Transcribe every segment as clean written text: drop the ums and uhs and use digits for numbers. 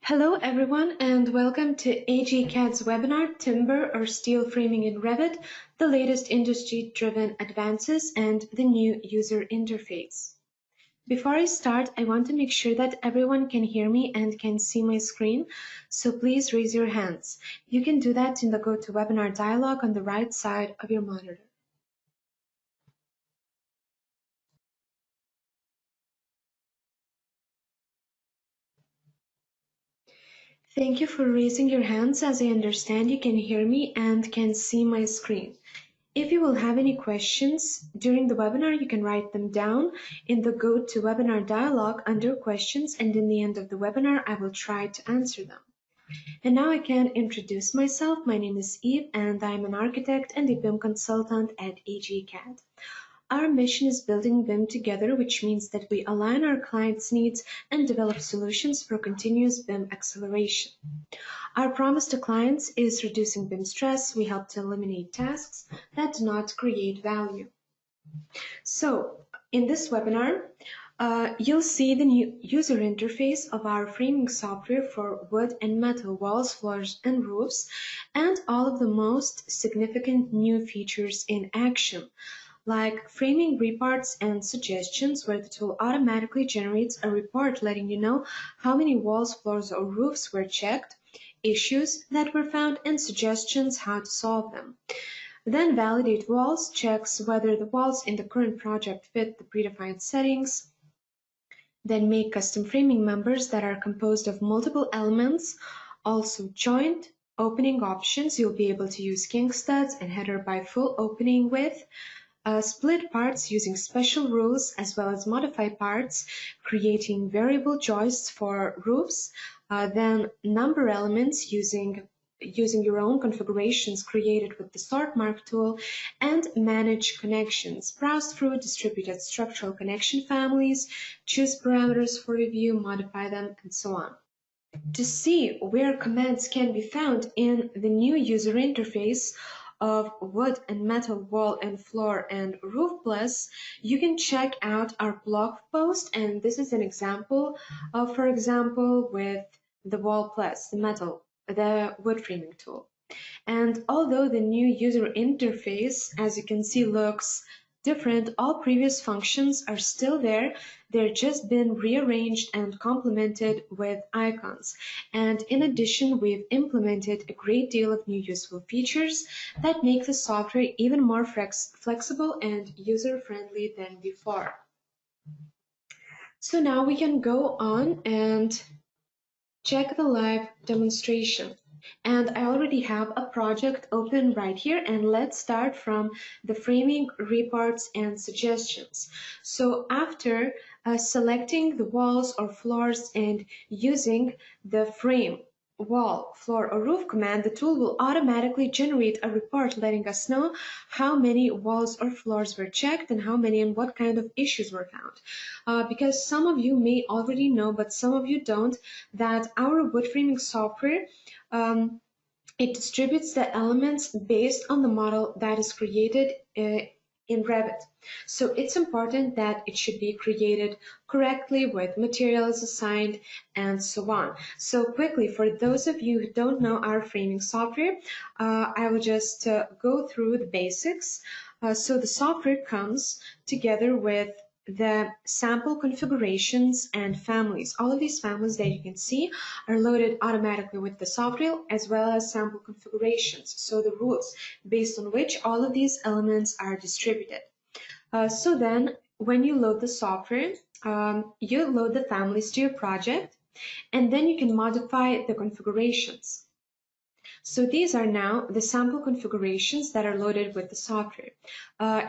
Hello everyone and welcome to Agacad's webinar, Timber or Steel Framing in Revit, the latest industry-driven advances and the new user interface. Before I start, I want to make sure that everyone can hear me and can see my screen, so please raise your hands. You can do that in the GoToWebinar dialog on the right side of your monitor. Thank you for raising your hands, as I understand you can hear me and can see my screen. If you will have any questions during the webinar, you can write them down in the GoToWebinar dialog under questions, and in the end of the webinar, I will try to answer them. And now I can introduce myself. My name is Eve, and I'm an architect and a BIM consultant at Agacad. Our mission is building BIM together, which means that we align our clients' needs and develop solutions for continuous BIM acceleration. Our promise to clients is reducing BIM stress. We help to eliminate tasks that do not create value. So, in this webinar, you'll see the new user interface of our framing software for wood and metal walls, floors, and roofs, and all of the most significant new features in action, like framing reports and suggestions, where the tool automatically generates a report letting you know how many walls, floors, or roofs were checked, issues that were found, and suggestions how to solve them. Then validate walls checks whether the walls in the current project fit the predefined settings. Then make custom framing members that are composed of multiple elements. Also joint opening options. You'll be able to use king studs and header by full opening width. Split parts using special rules, as well as modify parts, creating variable joists for roofs. Then number elements using your own configurations created with the sort mark tool, and manage connections. Browse through distributed structural connection families, choose parameters for review, modify them, and so on. To see where commands can be found in the new user interface of wood and metal wall and floor and roof plus, you can check out our blog post, and this is an example of, for example, with the wall plus, the wood framing tool. And although the new user interface, as you can see, looks different, all previous functions are still there. They're just been rearranged and complemented with icons. And in addition, we've implemented a great deal of new useful features that make the software even more flexible and user-friendly than before. So now we can go on and check the live demonstration. And I already have a project open right here, and let's start from the framing reports and suggestions. So after selecting the walls or floors and using the frame, wall, floor, or roof command, the tool will automatically generate a report letting us know how many walls or floors were checked and how many and what kind of issues were found. Because some of you may already know, but some of you don't, that our wood framing software, it distributes the elements based on the model that is created in Revit. So it's important that it should be created correctly with materials assigned and so on. So quickly, for those of you who don't know our framing software, I will just go through the basics. So the software comes together with the sample configurations and families. All of these families that you can see are loaded automatically with the software, as well as sample configurations, so the rules based on which all of these elements are distributed. So then when you load the software, you load the families to your project, and then you can modify the configurations. So these are now the sample configurations that are loaded with the software.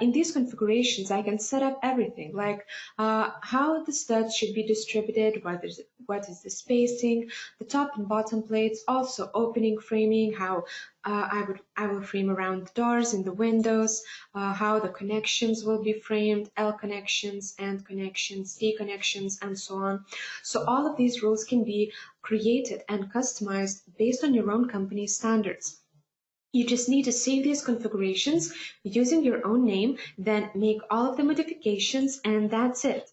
In these configurations, I can set up everything, like how the studs should be distributed, what is the spacing, the top and bottom plates, also opening framing, how I will frame around the doors and the windows, how the connections will be framed, L connections, end connections, D connections, and so on. So all of these rules can be created and customized based on your own company's standards. You just need to save these configurations using your own name, then make all of the modifications, and that's it.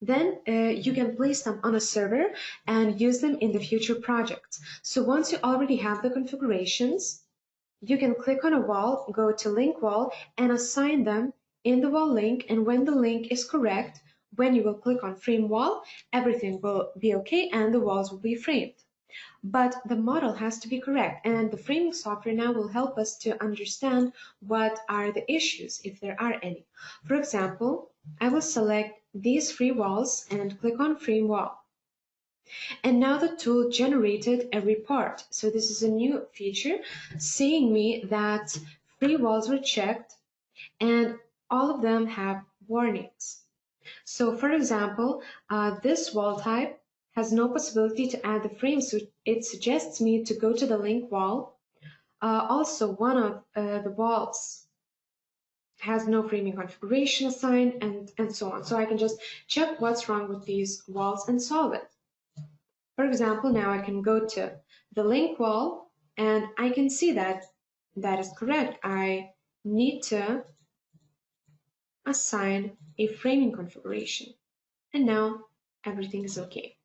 Then you can place them on a server and use them in the future projects. So once you already have the configurations, you can click on a wall, go to link wall, and assign them in the wall link. And when the link is correct, when you will click on frame wall, everything will be okay and the walls will be framed. But the model has to be correct, and the framing software now will help us to understand what are the issues, if there are any. For example, I will select these three walls and click on frame wall. And now the tool generated a report. So this is a new feature saying me that three walls were checked and all of them have warnings. So for example, this wall type has no possibility to add the frame, so it suggests me to go to the link wall. Also, one of the walls has no framing configuration assigned, and so on. So I can just check what's wrong with these walls and solve it. For example, now I can go to the link wall and I can see that that is correct. I need to assign a framing configuration. And now everything is okay.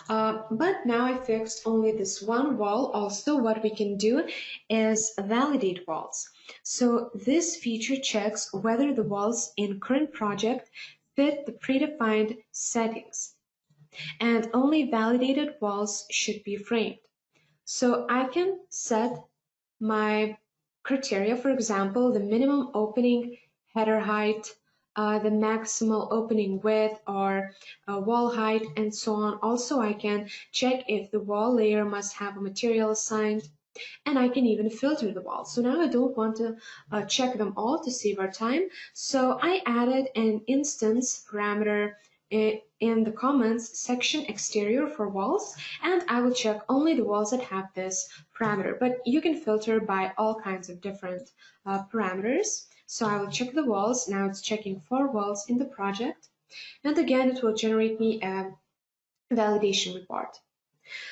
But now I fixed only this one wall. Also, what we can do is validate walls. So this feature checks whether the walls in current project fit the predefined settings. And only validated walls should be framed. So I can set my criteria, for example, the minimum opening header height, the maximal opening width or wall height, and so on. Also, I can check if the wall layer must have a material assigned, and I can even filter the walls. So now I don't want to check them all to save our time. So I added an instance parameter in the comments section exterior for walls, and I will check only the walls that have this parameter, but you can filter by all kinds of different parameters. So I will check the walls. Now it's checking 4 walls in the project, and again it will generate me a validation report.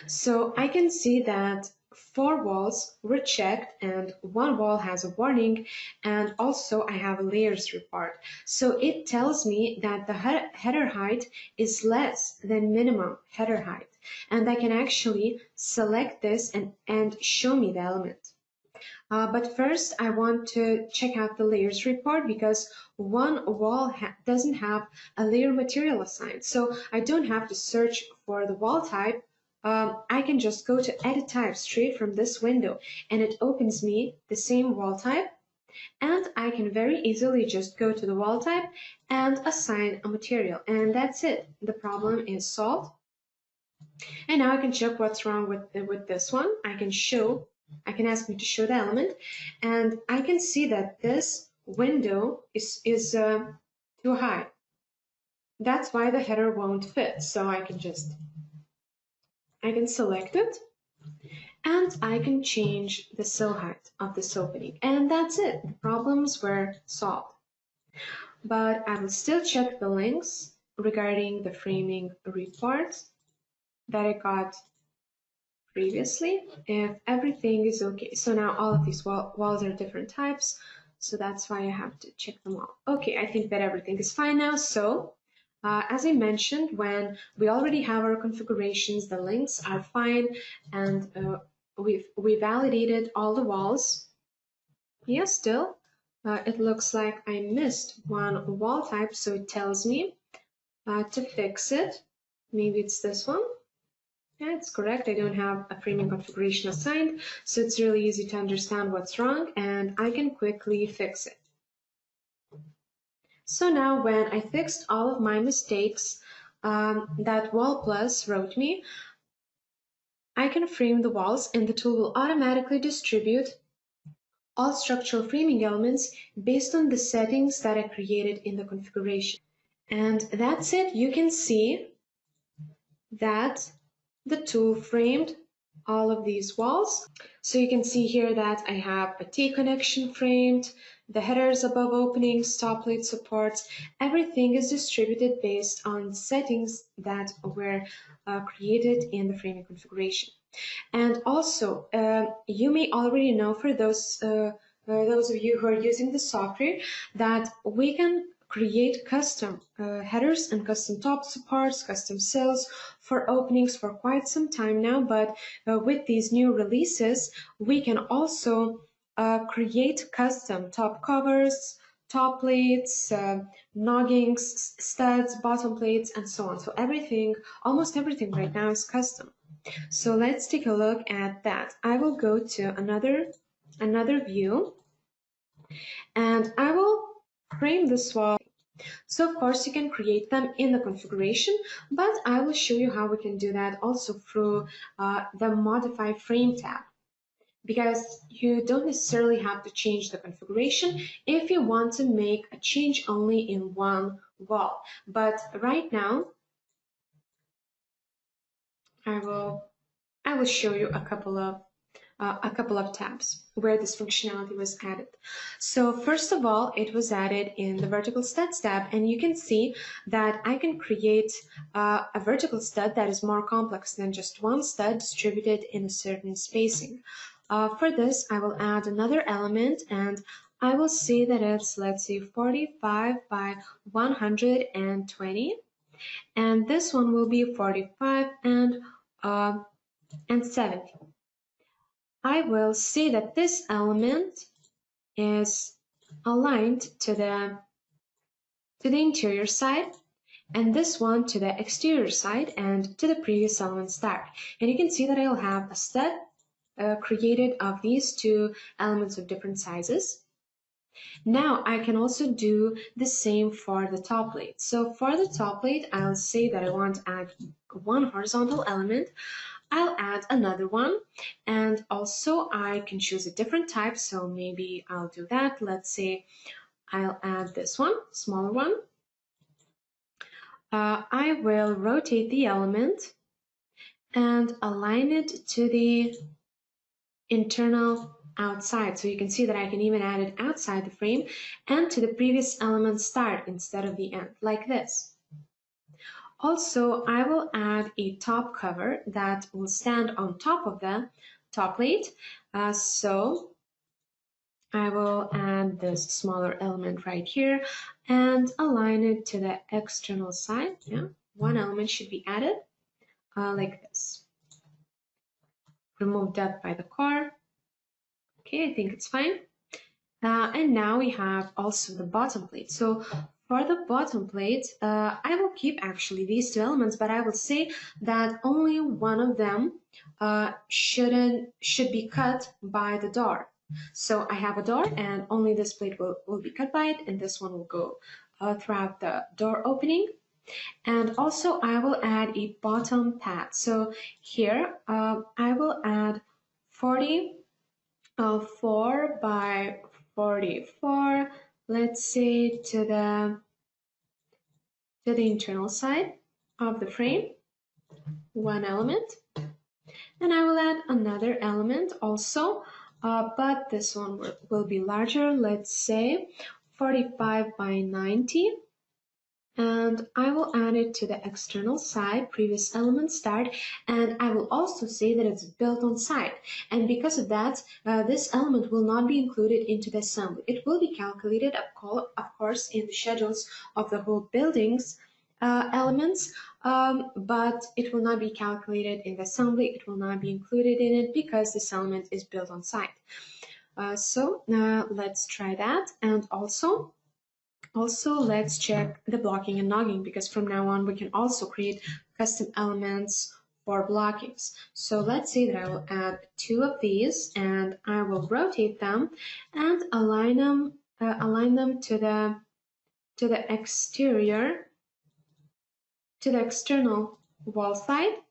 So I can see that 4 walls were checked and 1 wall has a warning, and also I have a layers report. So it tells me that the header height is less than minimum header height, and I can actually select this and show me the element. But first I want to check out the layers report because one wall doesn't have a layer material assigned. So I don't have to search for the wall type. I can just go to edit type straight from this window and it opens me the same wall type, and I can very easily just go to the wall type and assign a material, and that's it. The problem is solved. And now I can check what's wrong with this one. I can ask me to show the element, and I can see that this window is too high. That's why the header won't fit. So I can select it, and I can change the sill height of this opening, and that's it. The problems were solved. But I will still check the links regarding the framing reports that I got previously if everything is okay. So now all of these walls are different types, so that's why I have to check them all. Okay, I think that everything is fine now. So as I mentioned, when we already have our configurations, the links are fine, and we validated all the walls. Yes, still it looks like I missed one wall type, so it tells me to fix it. Maybe it's this one. Yeah, it's correct. I don't have a framing configuration assigned, so it's really easy to understand what's wrong, and I can quickly fix it. So now when I fixed all of my mistakes that Wall Plus wrote me, I can frame the walls, and the tool will automatically distribute all structural framing elements based on the settings that I created in the configuration. And that's it. You can see that the tool framed all of these walls. So you can see here that I have a T connection framed, the headers above openings, top plate supports, everything is distributed based on settings that were created in the framing configuration. And also, you may already know, for those of you who are using the software, that we can create custom headers and custom top parts, custom cells for openings for quite some time now, but with these new releases, we can also create custom top covers, top plates, noggings, studs, bottom plates, and so on. So everything, almost everything right now is custom. So let's take a look at that. I will go to another view, and I will frame this wall. So of course you can create them in the configuration, but I will show you how we can do that also through the modify frame tab, because you don't necessarily have to change the configuration if you want to make a change only in one wall. But right now I will show you a couple of tabs where this functionality was added. So first of all, it was added in the vertical studs tab, and you can see that I can create a vertical stud that is more complex than just one stud distributed in a certain spacing. For this, I will add another element, and I will say that it's, let's say, 45 by 120, and this one will be 45 and 70. I will say that this element is aligned to the interior side, and this one to the exterior side and to the previous element start. And you can see that I'll have a stud created of these two elements of different sizes. Now I can also do the same for the top plate. So for the top plate, I'll say that I want to add one horizontal element. I'll add another one, and also I can choose a different type, so maybe I'll do that. Let's say I'll add this one, smaller one. I will rotate the element and align it to the internal outside. So you can see that I can even add it outside the frame and to the previous element start instead of the end, like this. Also, I will add a top cover that will stand on top of the top plate. So I will add this smaller element right here and align it to the external side. Yeah, one element should be added like this. Remove that by the car. Okay, I think it's fine. And now we have also the bottom plate. So for the bottom plate, I will keep actually these two elements, but I will say that only one of them should be cut by the door. So I have a door, and only this plate will be cut by it, and this one will go throughout the door opening. And also I will add a bottom pad. So here I will add 44 by 44, let's say, to the internal side of the frame, one element, and I will add another element also, but this one will be larger, let's say 45 by 90, and I will add it to the external side, previous element start, and I will also say that it's built on site. And because of that, this element will not be included into the assembly. It will be calculated, of course, in the schedules of the whole building's elements, but it will not be calculated in the assembly. It will not be included in it because this element is built on site. So let's try that, and also let's check the blocking and nogging, because from now on we can also create custom elements for blockings. So let's say that I will add two of these, and I will rotate them and align them to the exterior, to the external wall side.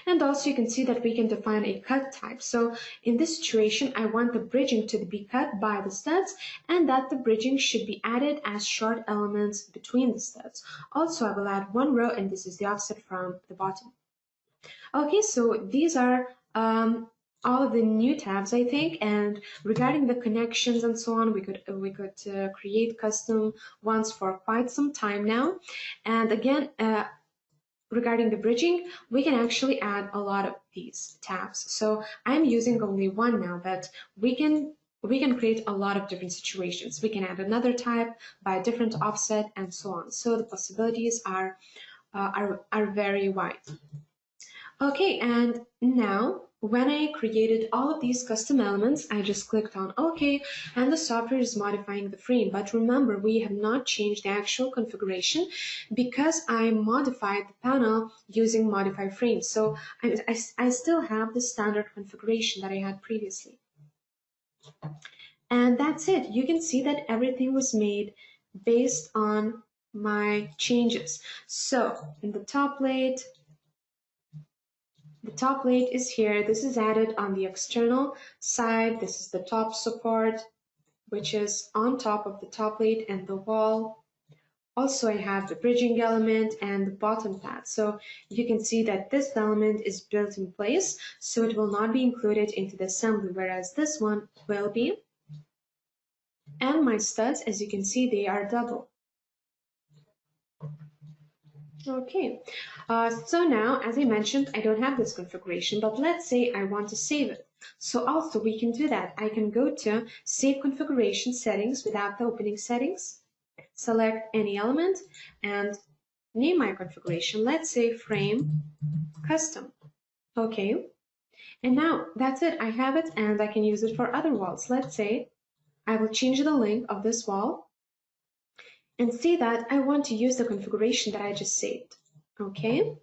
And also you can see that we can define a cut type. So in this situation, I want the bridging to be cut by the studs, and that the bridging should be added as short elements between the studs. Also, I will add one row, and this is the offset from the bottom. Okay, so these are all of the new tabs, I think, and regarding the connections and so on, we could create custom ones for quite some time now. And again, regarding the bridging, we can actually add a lot of these tabs. So I'm using only one now, but we can we can create a lot of different situations. We can add another type by a different offset and so on. So the possibilities are very wide. Okay, and now when I created all of these custom elements, I just clicked on OK, and the software is modifying the frame. But remember, we have not changed the actual configuration because I modified the panel using modify frame. So I still have the standard configuration that I had previously. And that's it. You can see that everything was made based on my changes. So in the top plate is here. This is added on the external side. This is the top support, which is on top of the top plate and the wall. Also, I have the bridging element and the bottom pad. So you can see that this element is built in place, so it will not be included into the assembly, whereas this one will be. And my studs, as you can see, they are double. Okay, so now, as I mentioned, I don't have this configuration, but let's say I want to save it. So also we can do that. I can go to Save Configuration Settings without the opening settings, select any element, and name my configuration. Let's say Frame Custom. Okay, and now that's it. I have it, and I can use it for other walls. Let's say I will change the length of this wall and see that I want to use the configuration that I just saved. Okay,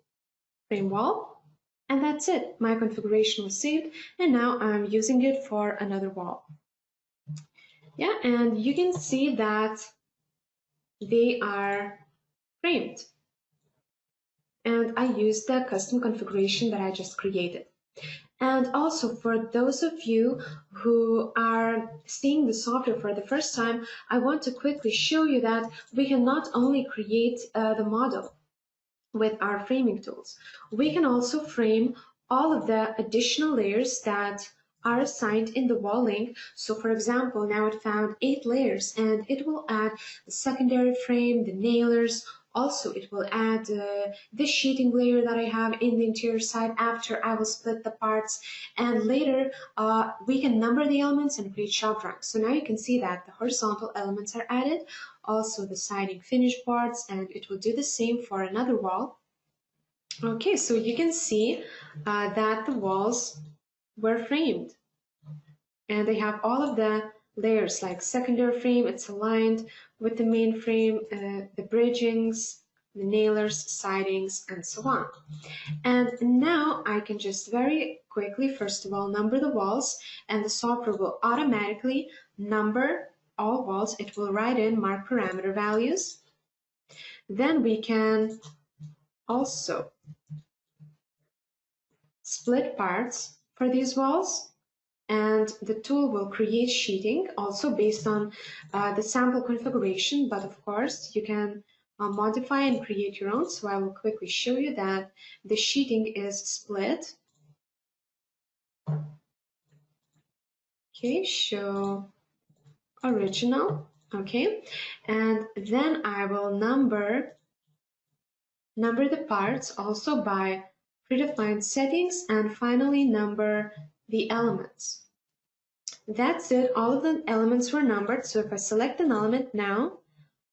frame wall, and that's it. My configuration was saved, and now I'm using it for another wall. Yeah, and you can see that they are framed. And I used the custom configuration that I just created. And also for those of you who are seeing the software for the first time, I want to quickly show you that we can not only create the model with our framing tools, we can also frame all of the additional layers that are assigned in the wall link. So for example, now it found 8 layers, and it will add the secondary frame, the nailers. Also, it will add the sheeting layer that I have in the interior side after I will split the parts. And later, we can number the elements and create shop drawings. So now you can see that the horizontal elements are added, also the siding finish parts, and it will do the same for another wall. Okay, so you can see that the walls were framed, and they have all of the layers like secondary frame, it's aligned with the main frame, the bridgings, the nailers, sidings, and so on. And now I can just very quickly, first of all, number the walls, and the software will automatically number all walls. It will write in mark parameter values. Then we can also split parts for these walls, and the tool will create sheeting also based on the sample configuration, but of course you can modify and create your own. So I will quickly show you that the sheeting is split. Okay, show original. Okay, and then I will number the parts also by predefined settings, and finally number the elements. That's it. All of the elements were numbered. So if I select an element now,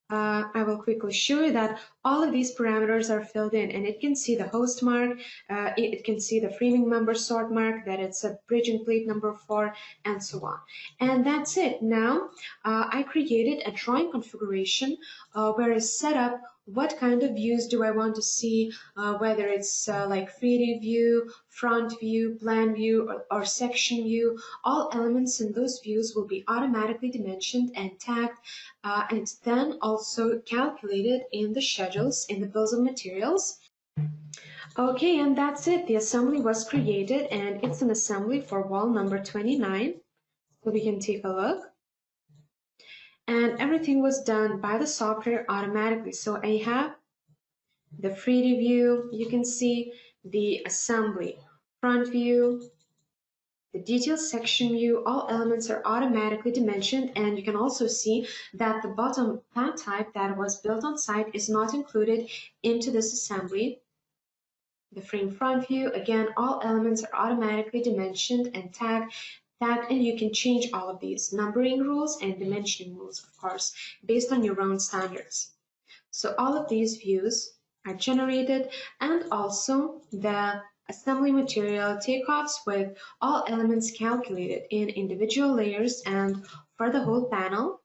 I will quickly show you that all of these parameters are filled in, and it can see the host mark, it can see the framing member sort mark, that it's a bridging plate number 4, and so on. And that's it. Now I created a drawing configuration where I set up what kind of views do I want to see, whether it's like 3D view, front view, plan view, or section view. All elements in those views will be automatically dimensioned and tagged, and then also calculated in the schedules in the bills of materials. Okay, and that's it. The assembly was created, and it's an assembly for wall number 29. So we can take a look. And everything was done by the software automatically. So I have the 3D view, you can see the assembly, front view, the detail section view. All elements are automatically dimensioned, and you can also see that the bottom pad type that was built on site is not included into this assembly. The frame front view, again, all elements are automatically dimensioned and tagged. that, and you can change all of these numbering rules and dimensioning rules, of course, based on your own standards. So all of these views are generated, and also the assembly material takeoffs with all elements calculated in individual layers and for the whole panel.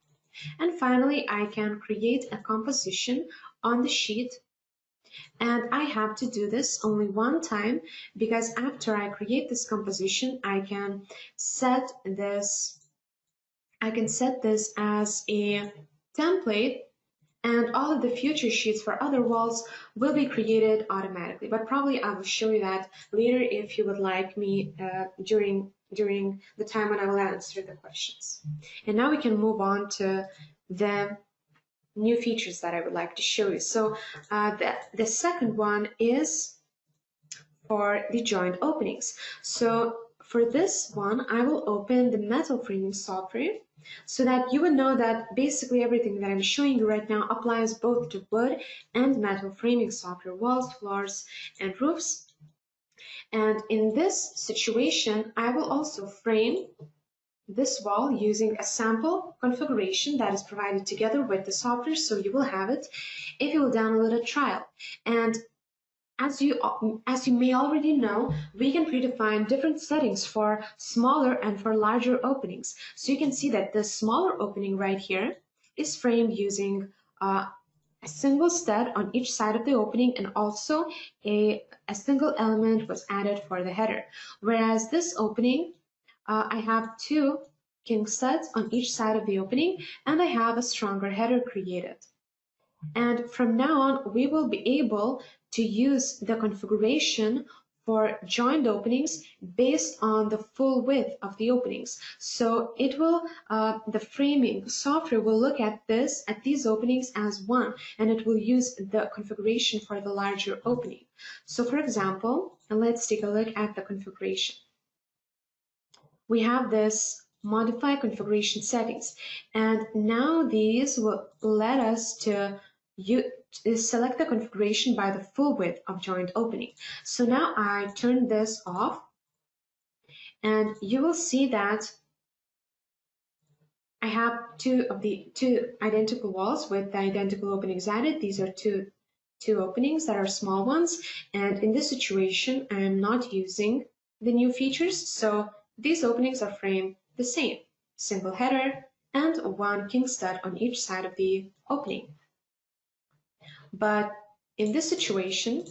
And finally, I can create a composition on the sheet, and I have to do this only one time, because after I create this composition, I can set this as a template, and all of the future sheets for other walls will be created automatically. But probably I will show you that later if you would like me during the time when I will answer the questions. And now we can move on to the new features that I would like to show you. So the second one is for the joint openings. So for this one, I will open the metal framing software, so that you would know that basically everything that I'm showing you right now applies both to wood and metal framing software, walls, floors, and roofs. And in this situation, I will also frame this wall using a sample configuration that is provided together with the software, so you will have it if you will download a trial. And as you may already know, we can predefine different settings for smaller and for larger openings. So you can see that the smaller opening right here is framed using a single stud on each side of the opening, and also a single element was added for the header. Whereas this opening, I have 2 king studs on each side of the opening, and I have a stronger header created. And from now on, we will be able to use the configuration for joined openings based on the full width of the openings. So it will, the framing software will look at these openings as one, and it will use the configuration for the larger opening. So for example, and let's take a look at the configuration. We have this modify configuration settings, and now these will let us to select the configuration by the full width of joint opening. So now I turn this off, and you will see that I have two identical walls with the identical openings added. These are two openings that are small ones, and in this situation I am not using the new features, so these openings are framed the same, single header and 1 king stud on each side of the opening. But in this situation,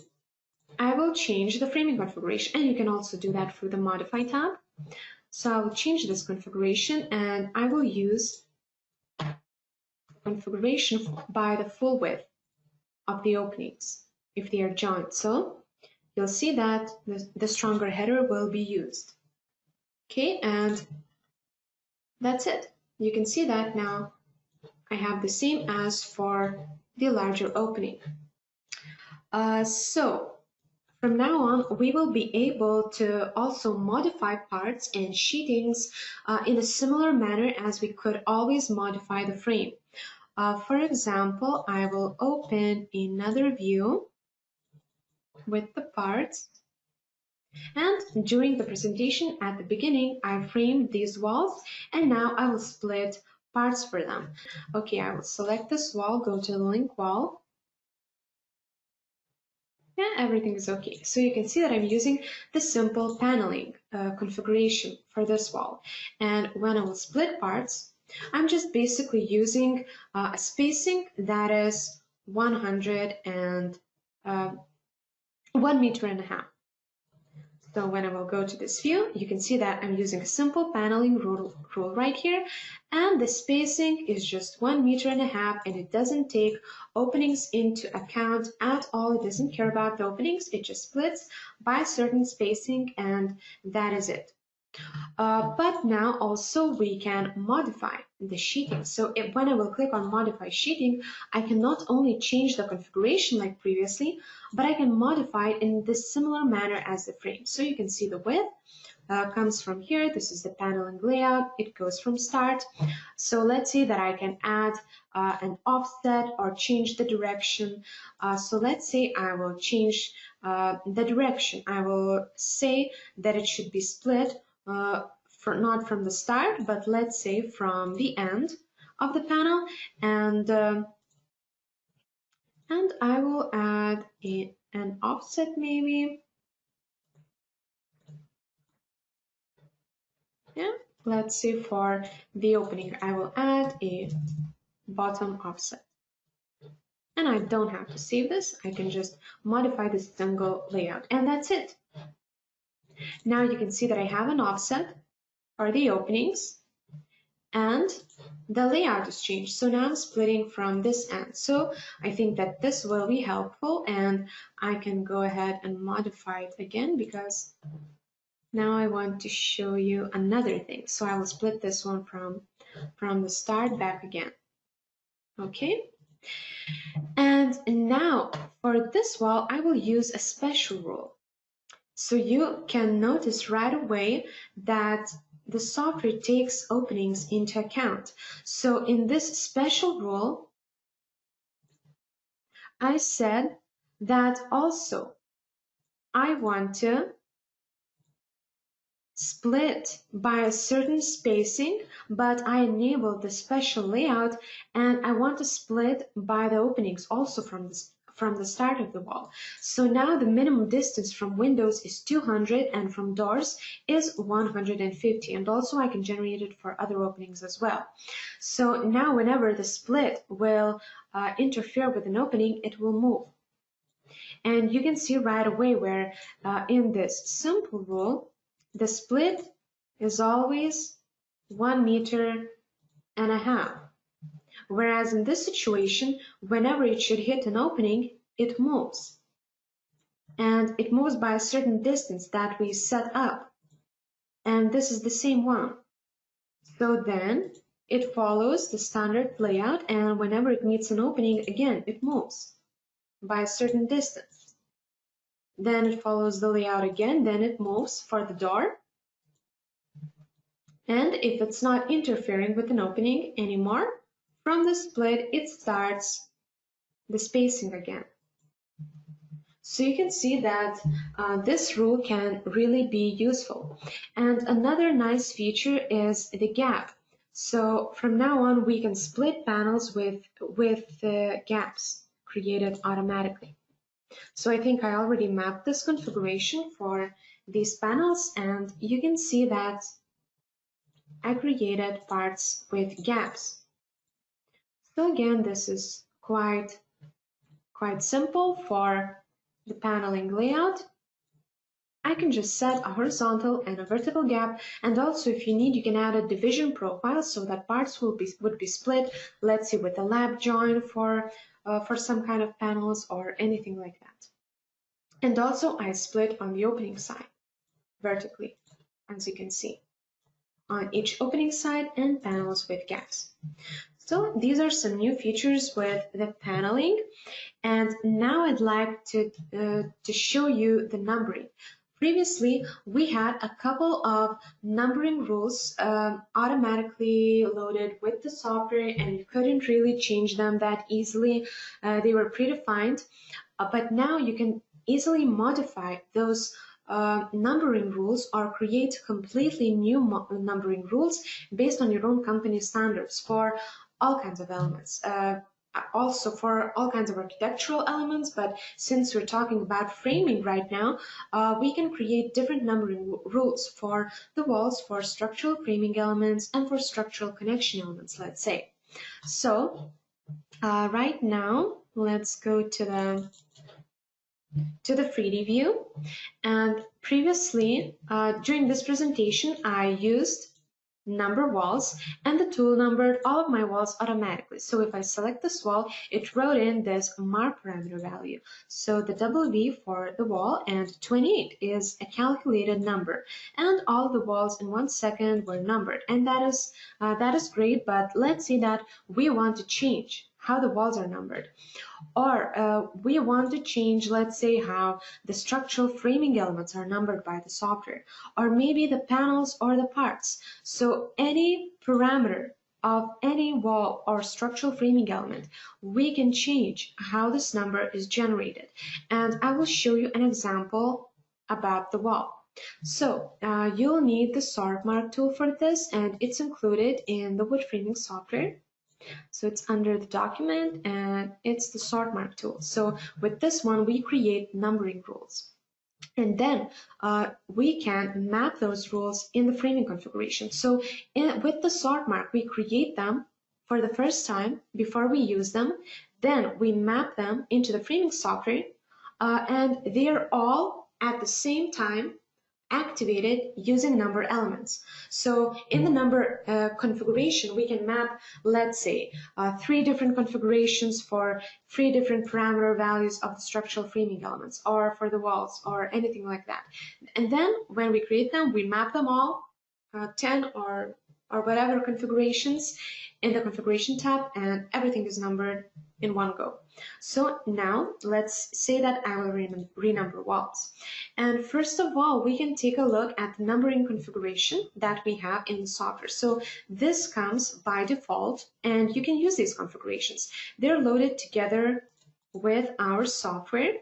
I will change the framing configuration, and you can also do that through the Modify tab. So I will change this configuration, and I will use configuration by the full width of the openings if they are joined. So you'll see that the stronger header will be used. Okay, and that's it. You can see that now I have the same as for the larger opening. So from now on, we will be able to also modify parts and sheathings in a similar manner as we could always modify the frame. For example, I will open another view with the parts. And during the presentation at the beginning, I framed these walls, and now I will split parts for them. Okay, I will select this wall, go to the link wall. Yeah, everything is okay. So you can see that I'm using the simple paneling configuration for this wall. And when I will split parts, I'm just basically using a spacing that is 1.5 meters. So when I will go to this view, you can see that I'm using a simple paneling rule right here, and the spacing is just 1.5 meters, and it doesn't take openings into account at all. It doesn't care about the openings, it just splits by certain spacing, and that is it. But now also we can modify the sheathing. So when I will click on modify sheathing, I can not only change the configuration like previously, but I can modify it in this similar manner as the frame. So you can see the width comes from here. This is the paneling layout. It goes from start. So let's say that I can add an offset or change the direction. So let's say I will change the direction. I will say that it should be split not from the start, but let's say from the end of the panel, and I will add an offset maybe. Yeah, let's say for the opening, I will add a bottom offset. And I don't have to save this. I can just modify the single layout, and that's it. Now you can see that I have an offset for the openings, and the layout is changed. So now I'm splitting from this end. So I think that this will be helpful, and I can go ahead and modify it again because now I want to show you another thing. So I will split this one from the start back again. Okay. And now for this wall, I will use a special rule. So you can notice right away that the software takes openings into account. So in this special rule, I said that also I want to split by a certain spacing, but I enable the special layout, and I want to split by the openings also from the start of the wall. So now the minimum distance from windows is 200 and from doors is 150, and also I can generate it for other openings as well. So now whenever the split will interfere with an opening, it will move. And you can see right away where in this simple rule, the split is always 1.5 meters, whereas in this situation, whenever it should hit an opening, it moves. And it moves by a certain distance that we set up. And this is the same one. So then it follows the standard layout, and whenever it meets an opening, again, it moves by a certain distance. Then it follows the layout again, then it moves for the door. And if it's not interfering with an opening anymore, from the split, it starts the spacing again. So you can see that this rule can really be useful. And another nice feature is the gap. So from now on, we can split panels with gaps created automatically. So I think I already mapped this configuration for these panels, and you can see that I created parts with gaps. So again, this is quite simple for the paneling layout. I can just set a horizontal and a vertical gap, and also if you need, you can add a division profile so that parts would be split, let's say with a lap join for some kind of panels or anything like that. And also I split on the opening side vertically, as you can see, on each opening side and panels with gaps. So these are some new features with the paneling, and now I'd like to show you the numbering. Previously, we had a couple of numbering rules automatically loaded with the software, and you couldn't really change them that easily. They were predefined, but now you can easily modify those numbering rules or create completely new numbering rules based on your own company standards for all kinds of elements. Also for all kinds of architectural elements, but since we're talking about framing right now, we can create different numbering rules for the walls, for structural framing elements, and for structural connection elements, let's say. So right now, let's go to the 3D view. And previously, during this presentation, I used number walls, and the tool numbered all of my walls automatically. So if I select this wall, it wrote in this mark parameter value. So the WV for the wall, and 28 is a calculated number, and all the walls in 1 second were numbered, and that is great. But let's say that we want to change how the walls are numbered, or we want to change, let's say, how the structural framing elements are numbered by the software, or maybe the panels or the parts. So any parameter of any wall or structural framing element, we can change how this number is generated. And I will show you an example about the wall. So you'll need the sort mark tool for this, and it's included in the wood framing software. So it's under the document and it's the sort mark tool. So with this one, we create numbering rules. And then we can map those rules in the framing configuration. So with the sort mark, we create them for the first time before we use them. Then we map them into the framing software, and they're all at the same time activated using number elements. So in the number configuration, we can map, let's say, 3 different configurations for 3 different parameter values of the structural framing elements, or for the walls, or anything like that. And then when we create them, we map them all, 10 or whatever configurations in the configuration tab, and everything is numbered in one go. So now let's say that I will renumber walls. And first of all, we can take a look at the numbering configuration that we have in the software. So this comes by default, and you can use these configurations. They're loaded together with our software.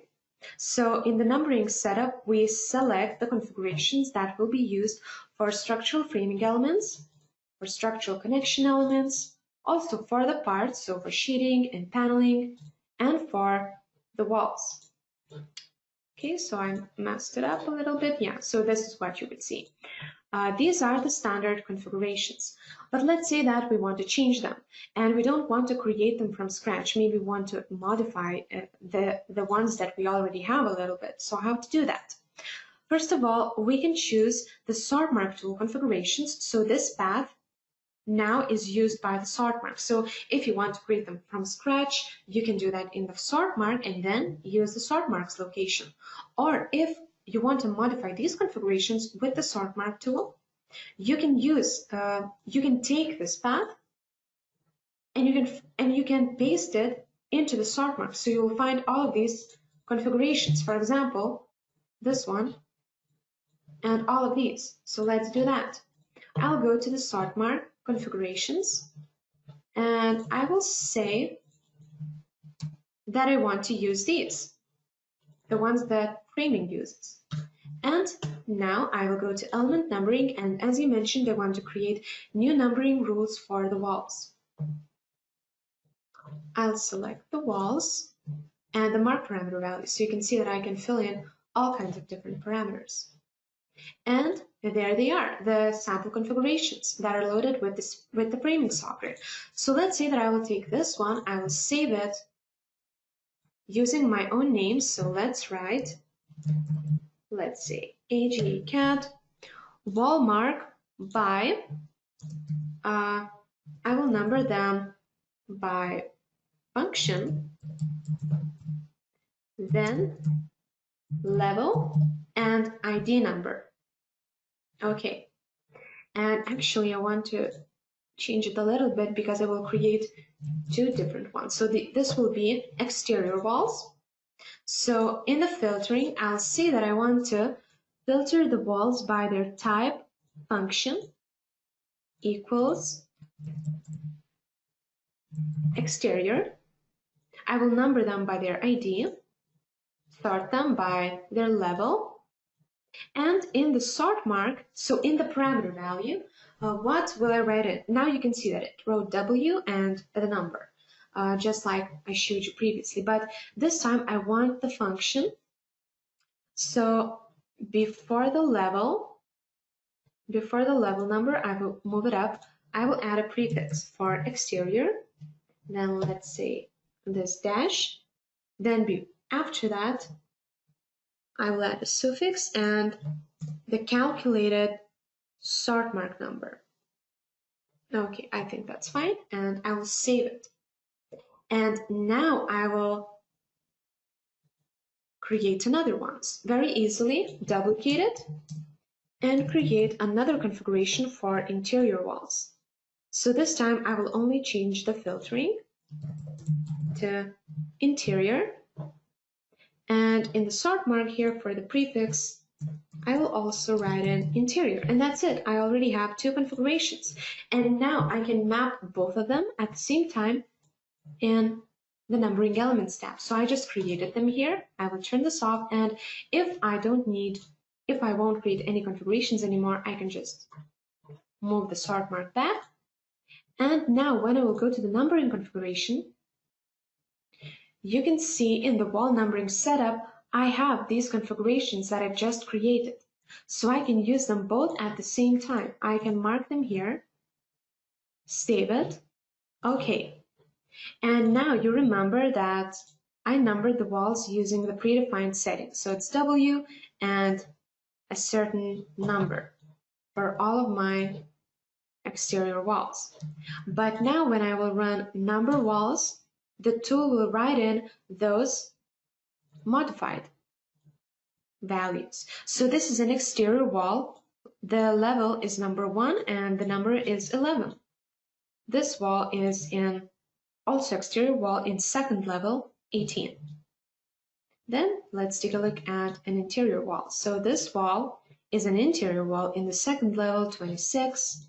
So in the numbering setup, we select the configurations that will be used for structural framing elements, for structural connection elements, also for the parts, so for sheathing and paneling, and for the walls. Okay, so I messed it up a little bit. Yeah, so this is what you would see. These are the standard configurations. But let's say that we want to change them and we don't want to create them from scratch. Maybe we want to modify the ones that we already have a little bit. So how to do that? First of all, we can choose the sort mark tool configurations. So this path now is used by the sort mark. So if you want to create them from scratch, you can do that in the sort mark and then use the sort marks location. Or if you want to modify these configurations with the sort mark tool, you can take this path and you can paste it into the sort mark. So you'll find all of these configurations. For example, this one and all of these. So let's do that. I'll go to the sort mark configurations and I will say that I want to use these, the ones that framing uses. And now I will go to element numbering, and as you mentioned, I want to create new numbering rules for the walls. I'll select the walls and the mark parameter value, so you can see that I can fill in all kinds of different parameters. And there they are, the sample configurations that are loaded with the framing software. So let's say that I will take this one, I will save it using my own name. So let's write, let's say Agacad wall mark by, I will number them by function, then level and ID number. Okay, and actually I want to change it a little bit because I will create 2 different ones. So this will be exterior walls. So in the filtering, I'll say that I want to filter the walls by their type function equals exterior. I will number them by their ID, sort them by their level, and in the sort mark, so in the parameter value, what will I write in? Now you can see that it wrote W and the number, just like I showed you previously. But this time I want the function. So before the level number, I will move it up. I will add a prefix for exterior. Then let's say this dash. Then after that, I will add a suffix and the calculated sort mark number. Okay, I think that's fine, and I will save it. And now I will create another one. Very easily, duplicate it and create another configuration for interior walls. So this time I will only change the filtering to interior. And in the sort mark here for the prefix, I will also write in interior, and that's it. I already have 2 configurations, and now I can map both of them at the same time in the numbering elements tab. So I just created them here. I will turn this off, and if I don't need if I won't create any configurations anymore, I can just move the sort mark back. And now when I will go to the numbering configuration, you can see in the wall numbering setup, I have these configurations that I've just created. So I can use them both at the same time. I can mark them here, save it, okay. And now you remember that I numbered the walls using the predefined settings. So it's W and a certain number for all of my exterior walls. But now when I will run number walls, the tool will write in those modified values. So this is an exterior wall. The level is number 1 and the number is 11. This wall is in also exterior wall in second level 18. Then let's take a look at an interior wall. So this wall is an interior wall in the second level 26.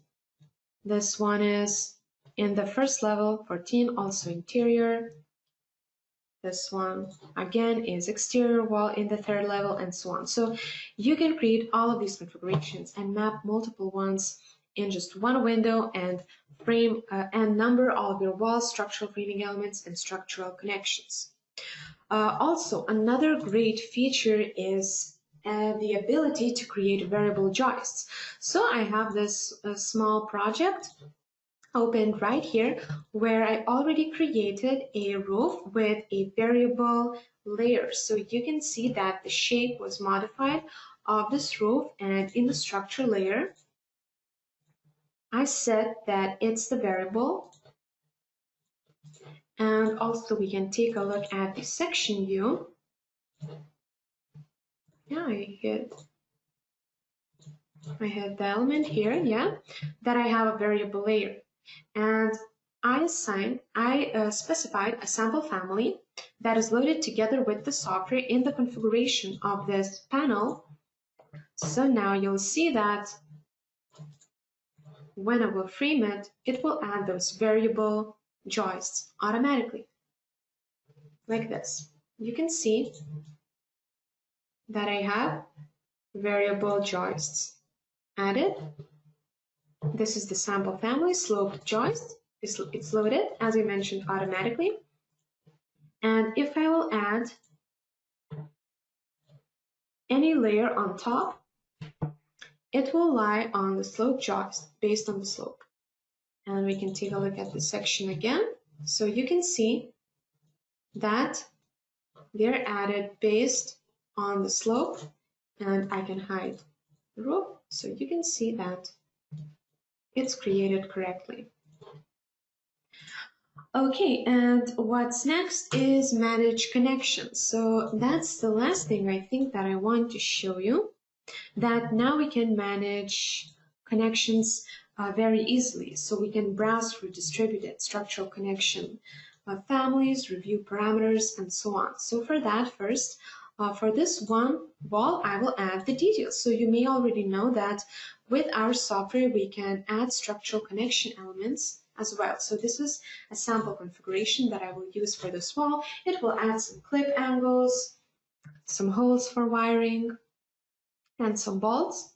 This one is in the first level 14, also interior. This one again is exterior wall in the third level, and so on. So you can create all of these configurations and map multiple ones in just one window and frame and number all of your walls, structural framing elements, and structural connections. Also, another great feature is the ability to create variable joists. So I have this small project opened right here where I already created a roof with a variable layer. So you can see that the shape was modified of this roof, and in the structure layer, I said that it's the variable. And also we can take a look at the section view. Yeah, I hit the element here, yeah, that I have a variable layer. And I specified a sample family that is loaded together with the software in the configuration of this panel. So now you'll see that when I will frame it, it will add those variable joists automatically, like this. You can see that I have variable joists added. This is the sample family, sloped joist. It's loaded, as I mentioned, automatically. And if I will add any layer on top, it will lie on the slope joist based on the slope. And we can take a look at the section again. So you can see that they're added based on the slope, and I can hide the roof so you can see that it's created correctly. Okay, and what's next is manage connections. So that's the last thing I think that I want to show you, that now we can manage connections very easily. So we can browse through distributed structural connection families, review parameters, and so on. So for that, first, for this one wall, I will add the details. So you may already know that with our software, we can add structural connection elements as well. So this is a sample configuration that I will use for this wall. It will add some clip angles, some holes for wiring, and some bolts.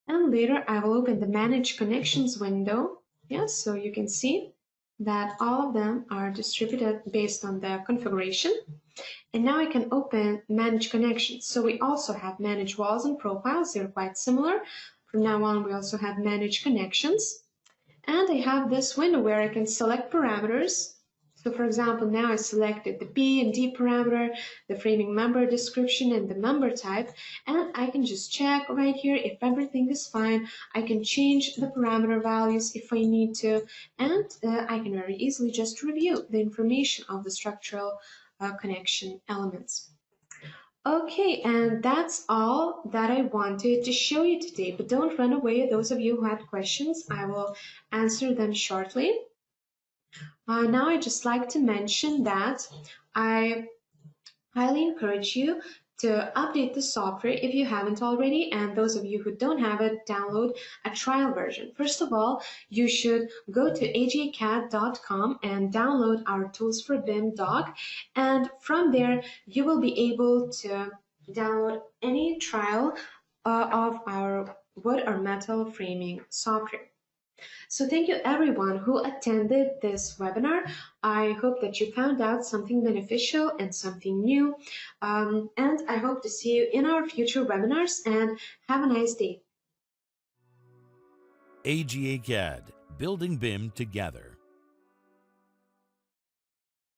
And later I will open the Manage Connections window. Yes, so you can see that all of them are distributed based on the configuration. And now I can open Manage Connections. So we also have Manage Walls and Profiles. They're quite similar. From now on, we also have Manage Connections. And I have this window where I can select parameters. So for example, now I selected the B and D parameter, the framing member description, and the member type. And I can just check right here if everything is fine. I can change the parameter values if I need to. And I can very easily just review the information of the structural connection elements. Okay, and that's all that I wanted to show you today, but don't run away. Those of you who had questions, I will answer them shortly. Now I'd just like to mention that I highly encourage you to update the software if you haven't already, and those of you who don't have it, download a trial version. First of all, you should go to agacad.com and download our Tools for BIM doc, and from there you will be able to download any trial of our wood or metal framing software. So thank you everyone who attended this webinar. I hope that you found out something beneficial and something new. And I hope to see you in our future webinars, and have a nice day. Agacad, building BIM together.